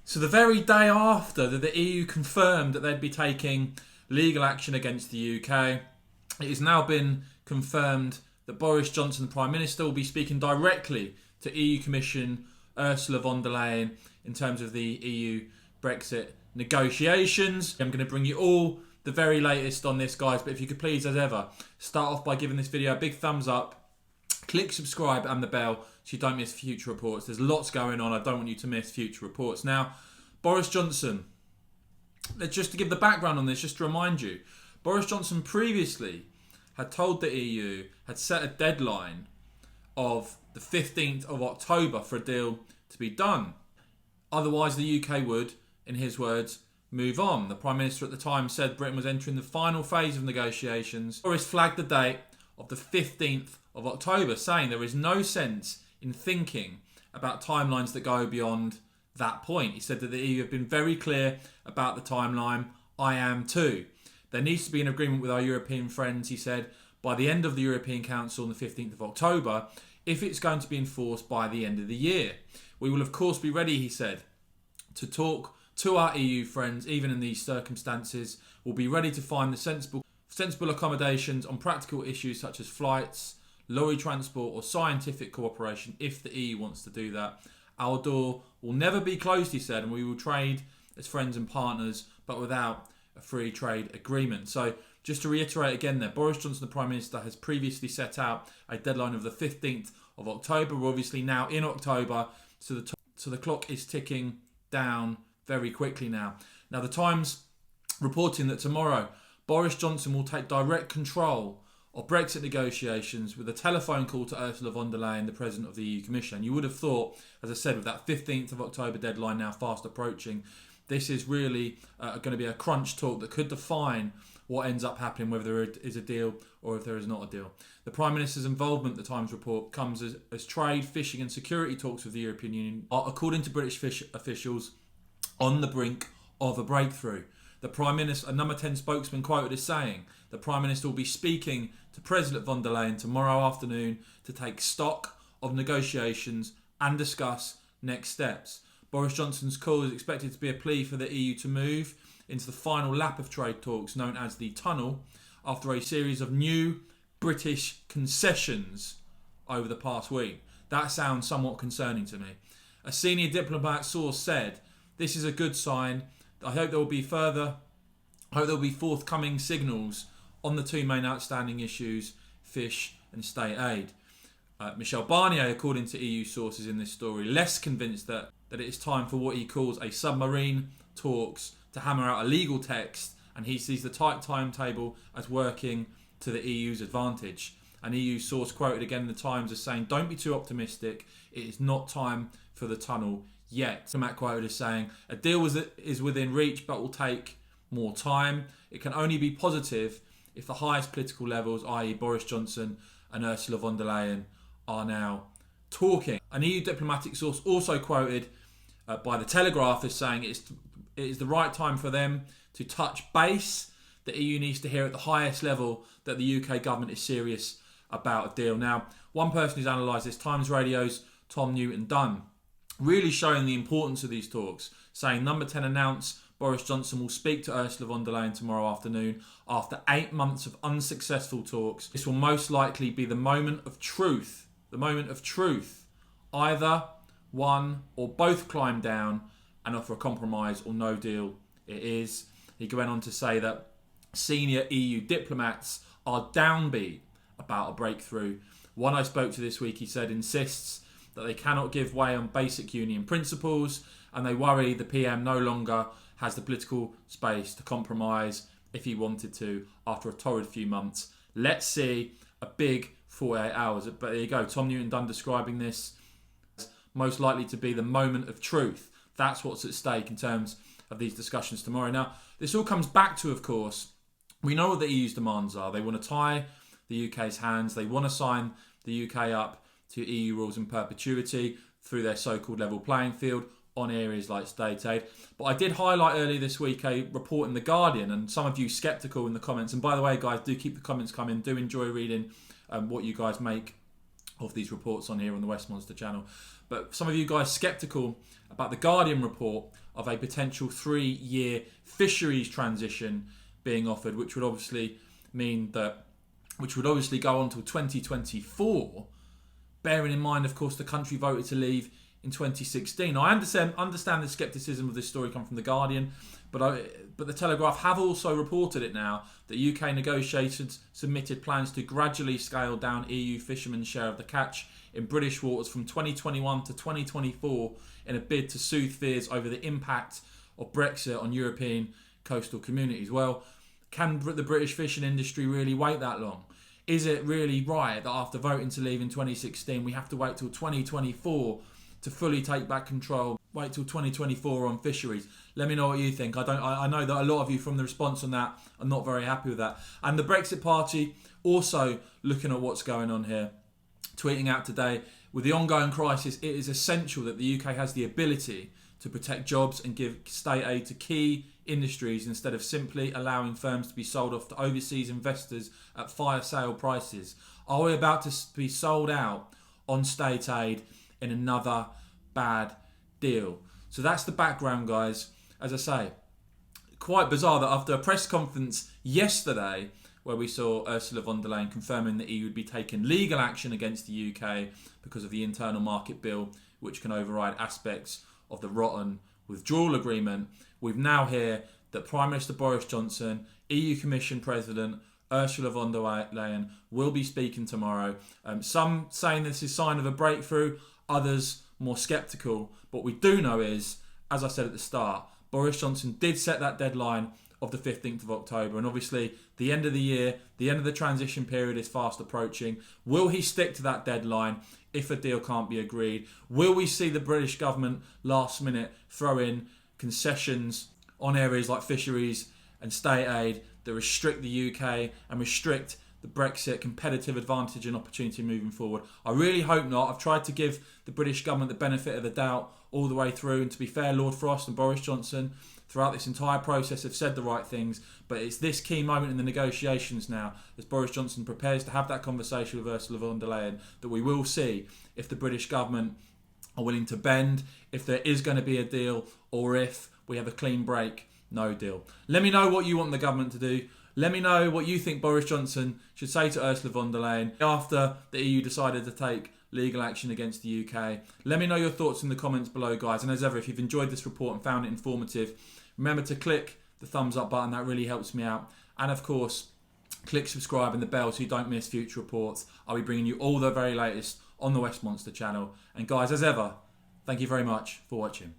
So the very day after that the EU confirmed that they'd be taking legal action against the UK, it has now been confirmed that Boris Johnson, the Prime Minister, will be speaking directly to EU Commission Ursula von der Leyen in terms of the EU Brexit negotiations. I'm going to bring you all the very latest on this, guys, but if you could please, as ever, start off by giving this video a big thumbs up, click subscribe and the bell so you don't miss future reports. There's lots going on. I don't want you to miss future reports. Now, Boris Johnson, just to give the background on this, just to remind you, Boris Johnson previously had told the EU, had set a deadline of the 15th of October for a deal to be done. Otherwise, the UK would, in his words, move on. The Prime Minister at the time said Britain was entering the final phase of negotiations. Boris flagged the date of the 15th of October, saying there is no sense in thinking about timelines that go beyond that point. He said that the EU have been very clear about the timeline. I am too. There needs to be an agreement with our European friends, he said, by the end of the European Council on the 15th of October, if it's going to be enforced by the end of the year. We will of course be ready, he said, to talk to our EU friends, even in these circumstances. We'll be ready to find the sensible accommodations on practical issues such as flights, lorry transport or scientific cooperation if the EU wants to do that. Our door will never be closed, he said, and we will trade as friends and partners, but without a free trade agreement. So just to reiterate again there, Boris Johnson, the Prime Minister, has previously set out a deadline of the 15th of October. We're obviously now in October, so the clock is ticking down very quickly now. Now, the Times reporting that tomorrow Boris Johnson will take direct control of Brexit negotiations with a telephone call to Ursula von der Leyen, the President of the EU Commission. You would have thought, as I said, with that 15th of October deadline now fast approaching, this is really going to be a crunch talk that could define what ends up happening, whether there is a deal or if there is not a deal. The Prime Minister's involvement, the Times report, comes as trade, fishing and security talks with the European Union are, according to British officials, on the brink of a breakthrough. The Prime Minister, a number 10 spokesman quoted as saying, the Prime Minister will be speaking to President von der Leyen tomorrow afternoon to take stock of negotiations and discuss next steps. Boris Johnson's call is expected to be a plea for the EU to move into the final lap of trade talks, known as the Tunnel, after a series of new British concessions over the past week. That sounds somewhat concerning to me. A senior diplomat source said, "This is a good sign. I hope there will be forthcoming signals on the two main outstanding issues, fish and state aid." Michel Barnier, according to EU sources in this story, less convinced that it is time for what he calls a submarine talks to hammer out a legal text, and he sees the tight timetable as working to the EU's advantage. An EU source quoted again in the Times as saying, "Don't be too optimistic. It is not time for the tunnel yet." So Matt quoted as saying, "A deal is within reach but will take more time. It can only be positive if the highest political levels, i.e. Boris Johnson and Ursula von der Leyen, are now talking." An EU diplomatic source also quoted by The Telegraph as saying it is the right time for them to touch base. The EU needs to hear at the highest level that the UK government is serious about a deal. Now, one person who's analysed this, Times Radio's Tom Newton-Dunn, really showing the importance of these talks, saying number 10 announced Boris Johnson will speak to Ursula von der Leyen tomorrow afternoon after 8 months of unsuccessful talks. This will most likely be the moment of truth. The moment of truth. Either one or both climb down and offer a compromise or no deal it is. He went on to say that senior EU diplomats are downbeat about a breakthrough. One I spoke to this week, he said, insists that they cannot give way on basic union principles, and they worry the PM no longer has the political space to compromise if he wanted to after a torrid few months. Let's see a big 48 hours. But there you go, Tom Newton-Dunn describing this as most likely to be the moment of truth. That's what's at stake in terms of these discussions tomorrow. Now, this all comes back to, of course, we know what the EU's demands are. They want to tie the UK's hands. They want to sign the UK up to EU rules in perpetuity through their so-called level playing field on areas like state aid. But I did highlight earlier this week a report in The Guardian, and some of you sceptical in the comments. And by the way, guys, do keep the comments coming. Do enjoy reading what you guys make of these reports on here on the Westminster channel. But some of you guys sceptical about The Guardian report of a potential 3-year fisheries transition being offered, which would obviously go on till 2024, bearing in mind, of course, the country voted to leave in 2016. Now, I understand the scepticism of this story come from The Guardian, but the Telegraph have also reported it now that UK negotiators submitted plans to gradually scale down EU fishermen's share of the catch in British waters from 2021 to 2024 in a bid to soothe fears over the impact of Brexit on European coastal communities. Well, can the British fishing industry really wait that long? Is it really right that after voting to leave in 2016, we have to wait till 2024 to fully take back control? Wait till 2024 on fisheries. Let me know what you think. I know that a lot of you from the response on that are not very happy with that. And the Brexit Party also looking at what's going on here, tweeting out today, with the ongoing crisis, it is essential that the UK has the ability to protect jobs and give state aid to key industries instead of simply allowing firms to be sold off to overseas investors at fire sale prices. Are we about to be sold out on state aid in another bad deal? So that's the background, guys. As I say, quite bizarre that after a press conference yesterday where we saw Ursula von der Leyen confirming that EU would be taking legal action against the UK because of the internal market bill, which can override aspects of the rotten withdrawal agreement, we've now heard that Prime Minister Boris Johnson, EU Commission President Ursula von der Leyen will be speaking tomorrow. Some saying this is a sign of a breakthrough, others more sceptical. What we do know is, as I said at the start, Boris Johnson did set that deadline of the 15th of October, and obviously the end of the year, the end of the transition period is fast approaching. Will he stick to that deadline if a deal can't be agreed? Will we see the British government last minute throw in concessions on areas like fisheries and state aid that restrict the UK and restrict the Brexit competitive advantage and opportunity moving forward? I really hope not. I've tried to give the British government the benefit of the doubt all the way through, and to be fair, Lord Frost and Boris Johnson throughout this entire process have said the right things, but it's this key moment in the negotiations now, as Boris Johnson prepares to have that conversation with Ursula von der Leyen, that we will see if the British government are willing to bend, if there is going to be a deal, or if we have a clean break, no deal. Let me know what you want the government to do. Let me know what you think Boris Johnson should say to Ursula von der Leyen after the EU decided to take legal action against the UK. Let me know your thoughts in the comments below, guys. And as ever, if you've enjoyed this report and found it informative, remember to click the thumbs up button. That really helps me out. And of course, click subscribe and the bell so you don't miss future reports. I'll be bringing you all the very latest on the West Monster channel. And guys, as ever, thank you very much for watching.